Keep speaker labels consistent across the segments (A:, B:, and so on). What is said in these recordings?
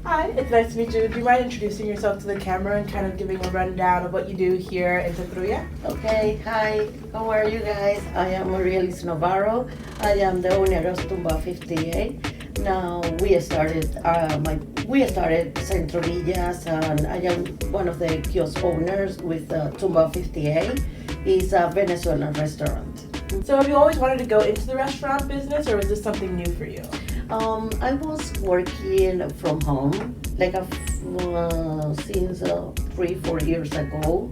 A: Hi, it's nice to meet you. Do you mind introducing yourself to the camera and kind of giving a rundown of what you do here in Tetruya?
B: Okay, hi, how are you guys? I am Navarro. I am the owner of Tumbao58. Now we started Centro Villas, and I am one of the kiosk owners with Tumbao58. It's a Venezuelan restaurant.
A: So have you always wanted to go into the restaurant business, or was this something new for you?
B: I was working from home since 3-4 years ago,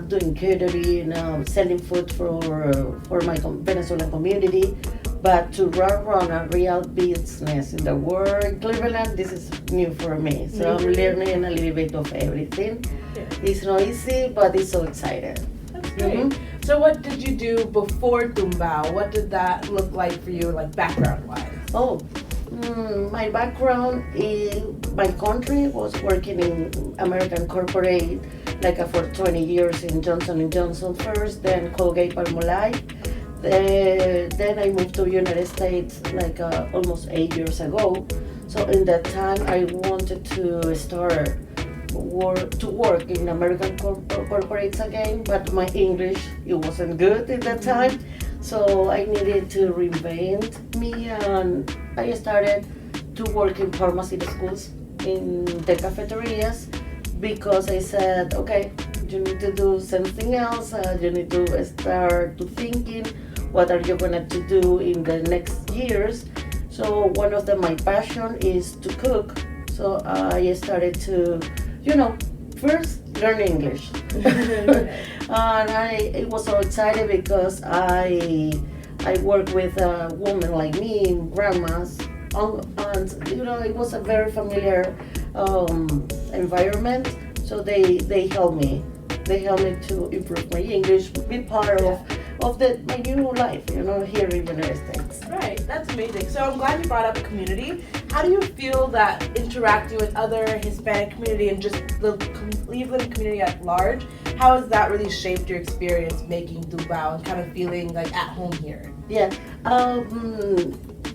B: doing catering, selling food for my Venezuelan community. But to run a real business in the world in Cleveland, this is new for me. So I'm learning a little bit of everything.
A: Yeah.
B: It's not easy, but it's so exciting.
A: That's great. So what did you do before Tumbao? What did that look like for you, like background-wise?
B: Oh, my background in my country was working in American corporate for 20 years in Johnson & Johnson first, then Colgate-Palmolive. Then I moved to United States almost 8 years ago. So in that time I wanted to start work in American corporates again, but my English, it wasn't good at that time. So I needed to reinvent me, and I started to work in pharmacy schools in the cafeterias, because I said, okay, you need to do something else. You need to start to thinking, what are you going to do in the next years? So one of my passion is to cook. So I started to, first learn English. And I was so excited because I work with women like me, grandmas, and it was a very familiar environment. So they helped me. They helped me to improve my English, be part of my new life, here in the United States.
A: Right, that's amazing. So I'm glad you brought up community. How do you feel that interacting with other Hispanic community and just the Cleveland community at large, how has that really shaped your experience making Tumbao and kind of feeling like at home here?
B: Yeah,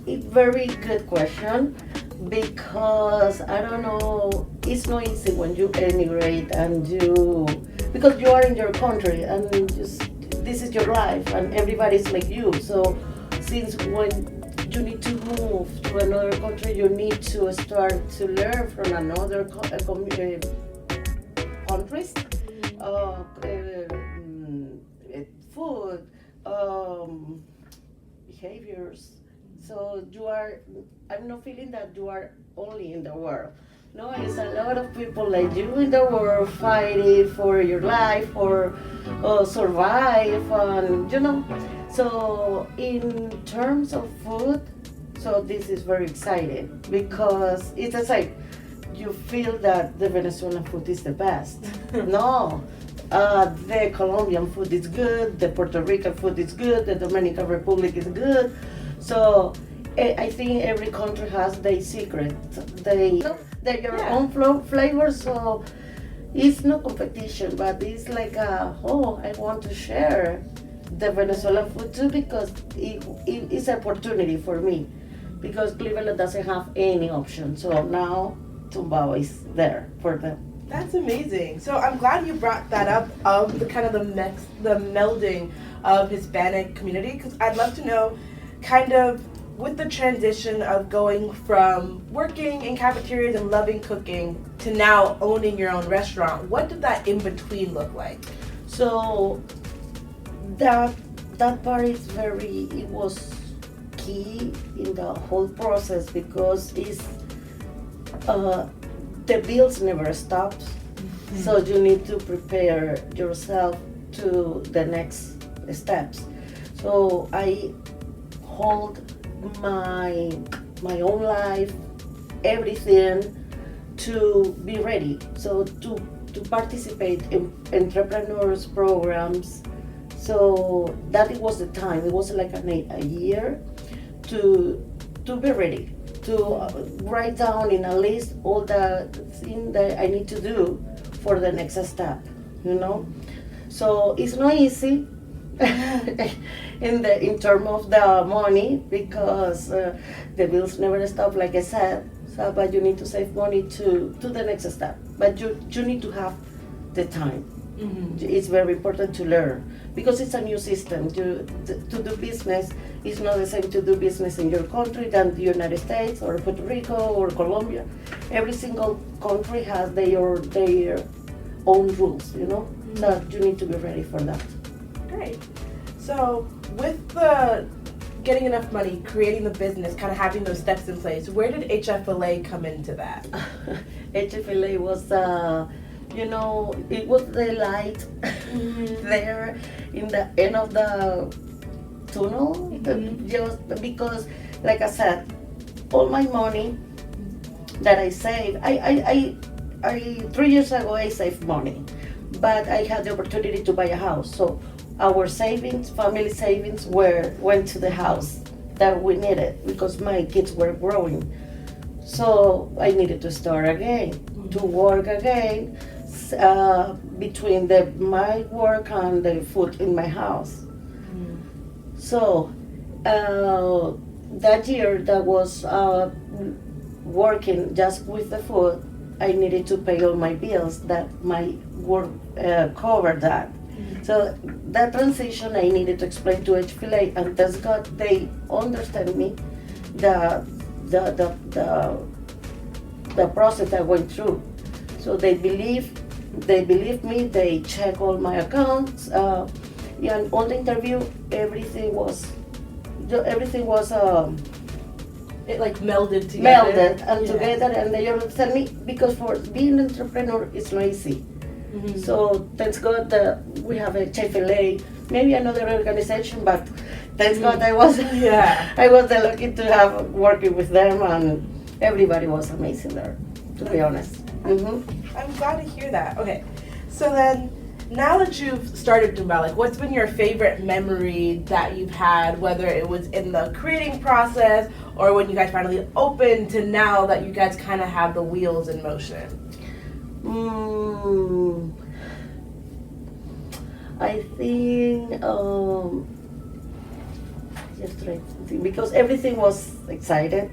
B: it's very good question, because I don't know, it's not easy when you emigrate because you are in your country and this is your life and everybody's like you. So since when you need to move to another country, you need to start to learn from another countries, food, behaviors. So I'm not feeling that you are only in the world. No, it's a lot of people like you in the world fighting for your life or survive, and So in terms of food, so this is very exciting, because it's a like you feel that the Venezuelan food is the best. No, the Colombian food is good, the Puerto Rican food is good, the Dominican Republic is good. So I think every country has their secret, their own flavor. So it's no competition, but it's like I want to share the Venezuelan food too, because it's an opportunity for me, because Cleveland doesn't have any option. So now Tumbao is there for them.
A: That's amazing. So I'm glad you brought that up, of the kind of the melding of Hispanic community, because I'd love to know kind of with the transition of going from working in cafeterias and loving cooking to now owning your own restaurant, what did that in between look like?
B: So that part is it was key in the whole process, because the bills never stops. Mm-hmm. So you need to prepare yourself to the next steps. So I hold my own life, everything, to be ready. So to participate in entrepreneurs programs. So that it was the time. It was like a year to be ready, to write down in a list all the things that I need to do for the next step. So it's not easy. in terms of the money, because the bills never stop, like I said. So, but you need to save money to the next step. But you need to have the time. It's very important to learn because it's a new system. To do business is not the same to do business in your country than the United States or Puerto Rico or Colombia. Every single country has their own rules, you know. So you need to be ready for that.
A: Great. So with the getting enough money, creating the business, kind of having those steps in place, where did HFLA come into that?
B: HFLA was, you know, it was the light there in the end of the tunnel. Just because, like I said, all my money that I saved, I 3 years ago I saved money, but I had the opportunity to buy a house. So our savings, family savings, went to the house that we needed because my kids were growing. So I needed to start again, to work again, between my work and the food in my house. So that year that was working just with the food, I needed to pay all my bills that my work covered that. So that transition I needed to explain to HFLA, and thank God they understand me, the process I went through. So they believe me. They check all my accounts. And on the interview, everything was
A: It like melded together.
B: Together, and they understand me because for being an entrepreneur it's not easy. So thanks God that we have a HFLA, maybe another organization, but thanks God I was lucky to have working with them, and everybody was amazing there, to be honest.
A: I'm glad to hear that. Okay, so then now that you've started Tumbao, like what's been your favorite memory that you've had, whether it was in the creating process or when you guys finally opened to now that you guys kind of have the wheels in motion?
B: I think just trying to think, because everything was excited.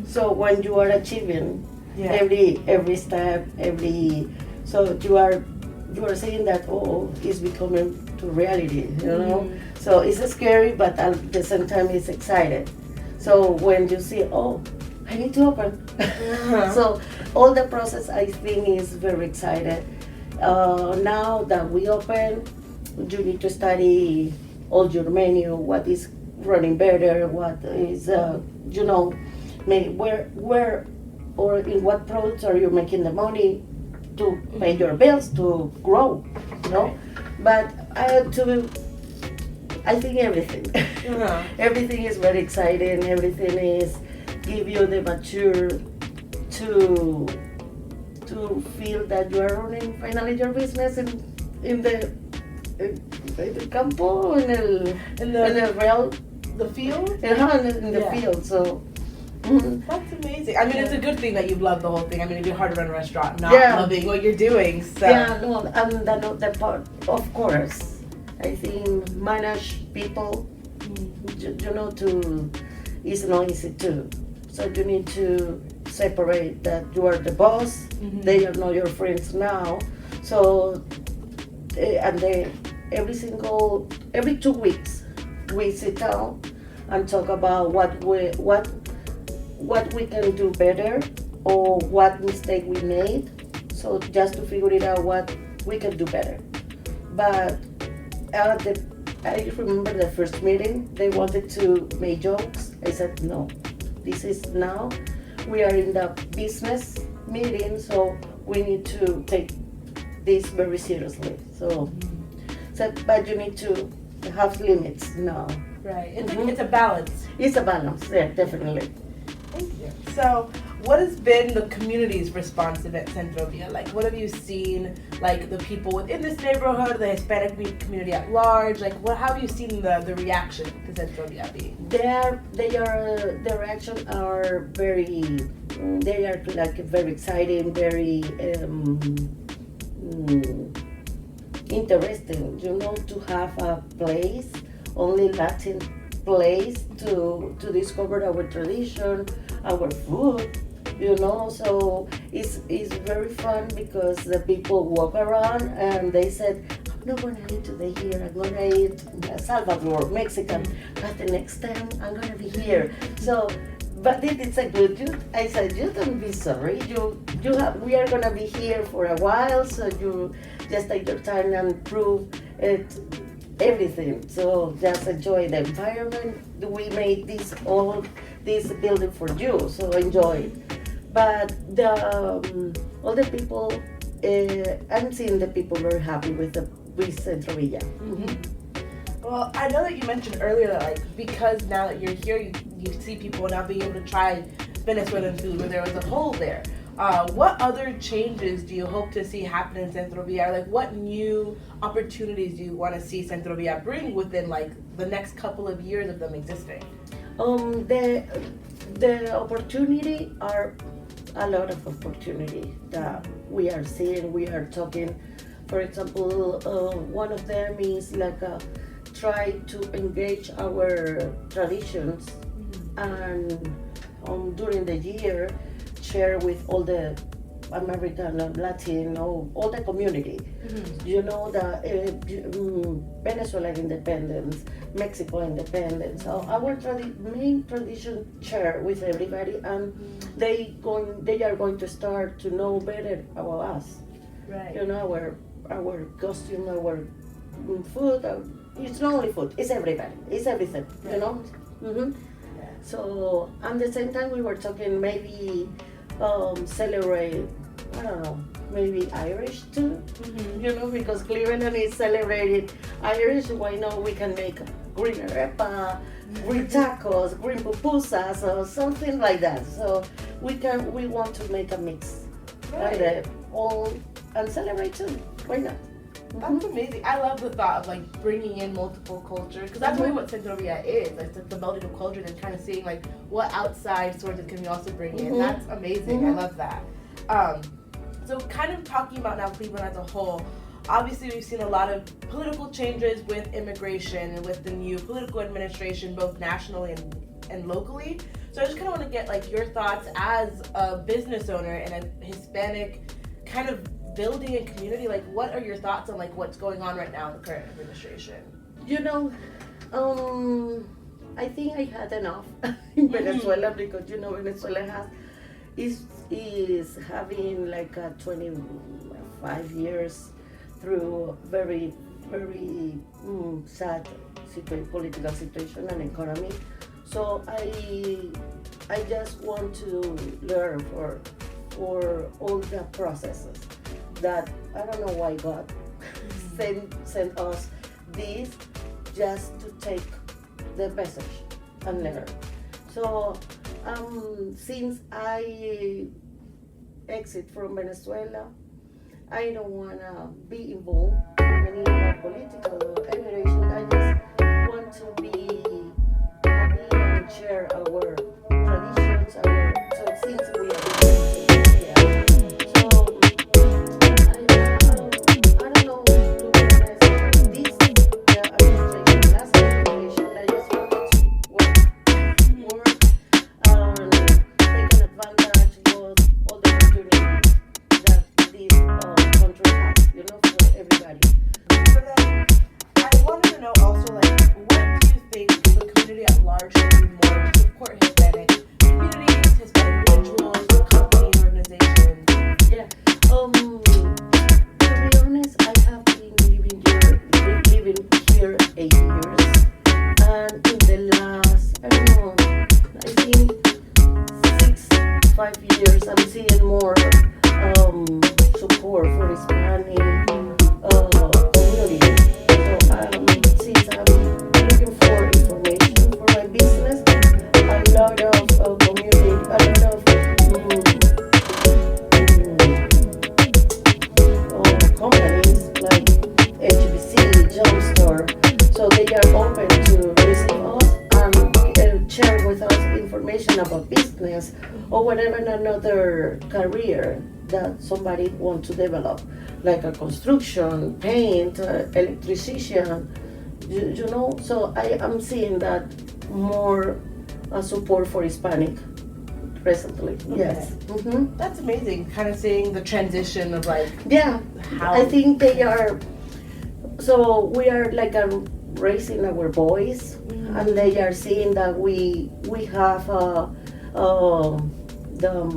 B: So when you are achieving every step, so you are saying that it's becoming to reality, you know. So it's scary, but at the same time it's excited. So when you see, I need to open. So all the process I think is very excited. Now that we open, you need to study all your menu, what is running better, what is you know, where or in what products are you making the money to pay your bills, to grow, you know. But I think everything everything is very exciting. Everything is give you the mature to feel that you are running finally your business in the campo, in the real,
A: the field?
B: In the field. So
A: that's amazing. I mean, it's a good thing that you love the whole thing. I mean, it'd be hard to run a restaurant not loving what you're doing. So.
B: And the part, of course, I think manage people, you know, is not easy too. So you need to separate that you are the boss, they are not your friends now. So, and every 2 weeks, we sit down and talk about what we can do better or what mistake we made. So just to figure it out what we can do better. But I remember the first meeting, they wanted to make jokes. I said, no, this is now. We are in the business meeting, so we need to take this very seriously. So but you need to have limits now.
A: Right, it's a balance.
B: It's a balance, yeah, definitely.
A: Thank you. So, what has been the community's response to Centrovia? Like, what have you seen, like, the people within this neighborhood, the Hispanic community at large? Like, how have you seen the reaction to Centrovia be?
B: Their reaction are they are like very exciting, very interesting, you know, to have a place, only Latin place to discover our tradition, our food, you know. So it's very fun because the people walk around and they said, I'm not gonna eat today here, I'm gonna eat Salvador, Mexican, but the next time I'm gonna be here. So but it's a good you I said you don't be sorry. You have we are gonna be here for a while, so you just take your time and prove it everything. So just enjoy the environment. We made this building for you, so enjoy it. But all the people, I'm seeing the people very happy with Centro Villa.
A: Well, I know that you mentioned earlier that like because now that you're here, you see people now being able to try Venezuelan food where there was a hole there. What other changes do you hope to see happen in Centro Villa? Like, what new opportunities do you want to see Centro Villa bring within like the next couple of years of them existing?
B: The opportunity are a lot of opportunity that we are seeing. We are talking. For example, one of them is like try to engage our traditions and during the year share with all the American, Latino, all the community. You know, the Venezuela independence, Mexico independence. So our main tradition share with everybody, and they are going to start to know better about us.
A: Right.
B: You know, our costume, our food. It's not only food. It's everybody. It's everything.
A: Right.
B: You know. So at the same time, we were talking maybe celebrate, I don't know, maybe Irish too, you know, because Cleveland is celebrating Irish. Why not we can make green arepa, green tacos, green pupusas, or something like that. So we want to make a mix,
A: Right.
B: and celebrate too. Why not?
A: That's amazing. I love the thought of like bringing in multiple cultures because that's really what Centro Villa is. Like, it's the melting of cultures and kind of seeing like what outside sources can we also bring in. That's amazing. I love that. So kind of talking about now Cleveland as a whole, obviously we've seen a lot of political changes with immigration and with the new political administration, both nationally and locally. So I just kind of want to get like your thoughts as a business owner in a Hispanic kind of building a community. Like, what are your thoughts on like what's going on right now in the current administration?
B: You know, I think I had enough in Venezuela because you know Venezuela is having like 25 years through very sad political situation and economy. So I just want to learn for all the processes that I don't know why God sent us this just to take the message and learn. So since I exit from Venezuela, I don't wanna be involved in any political immigration. I just want to be happy and share our traditions, so since we are here. So I don't know, to be honest, this administration, last administration, I just wanted to work taking advantage of all the opportunities that this country has, you know, for everybody.
A: But then I wanted to know also like what do you think the community at large should do more to support Hispanic communities, Hispanic individuals, companies, organizations?
B: Yeah. To be honest, I have been living here 8 years, and in the last, I don't know, I think 5 years, I'm seeing more support for Hispanic community. So since I'm looking for information for my business, a lot of community, a lot of companies like HBC, Jumpstore, so they are open to receive us and share with us information about business or whatever another career that somebody wants to develop, like a construction, paint, electrician, you know. So I am seeing that more support for Hispanic recently. Yes.
A: That's amazing. Kind of seeing the transition of like
B: Yeah,
A: how
B: I think they are. So we are like raising our boys, and they are seeing that we have the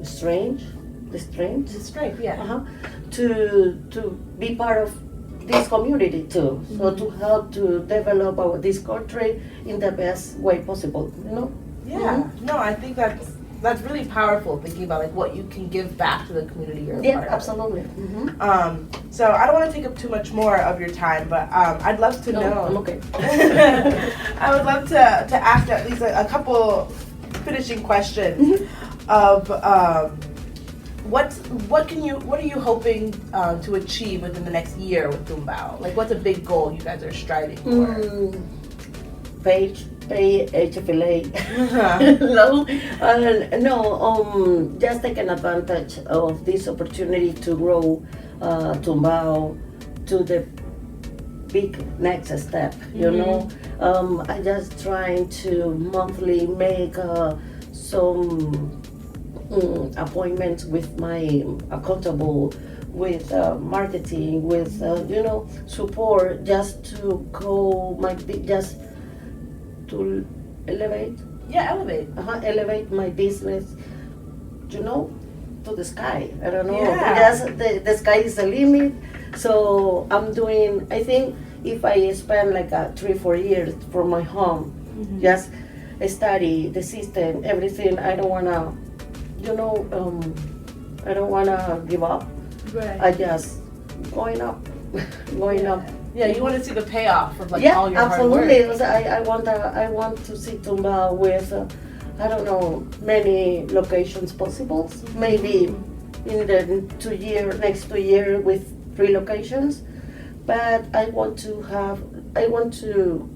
B: strength
A: the strength. Yeah.
B: to be part of this community too. So to help to develop this country in the best way possible.
A: Yeah. No, I think that's really powerful. Thinking about like what you can give back to the community you're a part of.
B: Absolutely.
A: So I don't want to take up too much more of your time, but I'd love to know.
B: I'm okay.
A: I would love to ask at least a couple finishing questions of what are you hoping to achieve within the next year with Tumbao? Like, what's a big goal you guys are striving for?
B: Pay HFLA. Just taking advantage of this opportunity to grow Tumbao to the big next step. I just trying to monthly make some appointments with my accountable, with marketing, with support, just to go just to elevate my business, to the sky. I don't know.
A: Yeah.
B: Just the sky is the limit. So I'm doing. I think if I spend like 3-4 years from my home, just study the system, everything. I don't wanna, I don't wanna give up.
A: Right.
B: I just going up.
A: Yeah, you want to see the payoff of like all your hard work.
B: Absolutely. I want to see Tumbao with I don't know, many locations possible. Maybe in the next 2 years with 3 locations. But I want to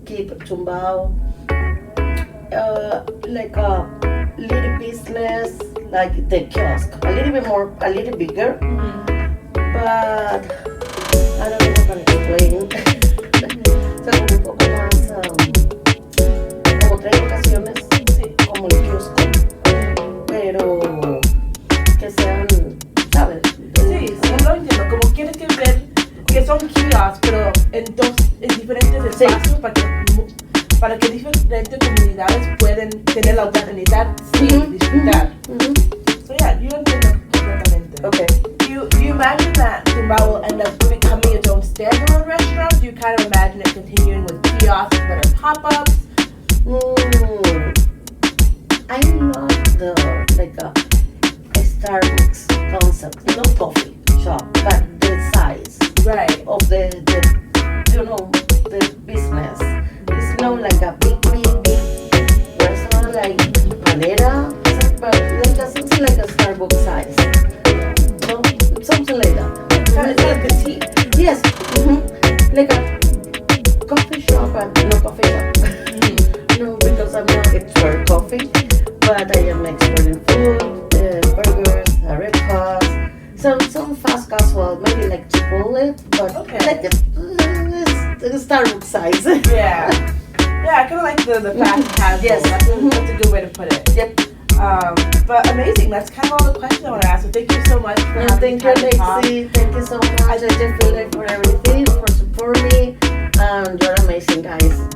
B: keep Tumbao like a little business, like the kiosk, a little bigger. But I don't know if I can explain. O sea, como un poco más, como 3 locaciones, como el kiosco, pero que sean, ¿sabes?
A: Sí, lo entiendo. Como quieres que ver que son kiosks, pero en diferentes espacios para que diferentes comunidades pueden tener la oportunidad de disfrutar. So yeah, you entiendo completamente.
B: Okay.
A: Do you imagine that Tumbao will end up becoming its own standalone restaurant? Do you kind of imagine it continuing with kiosks that are pop-ups?
B: I love a Starbucks concept, not coffee shop, but the size of the business. It's not like a big restaurant like Panera, but something like a Starbucks size. Something like that.
A: Kind of like a tea.
B: Yes. Like a coffee shop, but no coffee shop. No, because I'm not expert coffee, but I am expert in food, burgers, arepas, some fast casual, maybe like Chipotle, but like the Starbucks size.
A: Yeah, I kind of like the fast casual.
B: Yes.
A: That's a good way to put it.
B: Yep.
A: But amazing. That's kind of all the questions I want to ask. So thank you so much for having
B: Thank you,
A: time to talk.
B: Lexi. Thank you so much. I just feel like for everything, for supporting me, and you're amazing, guys.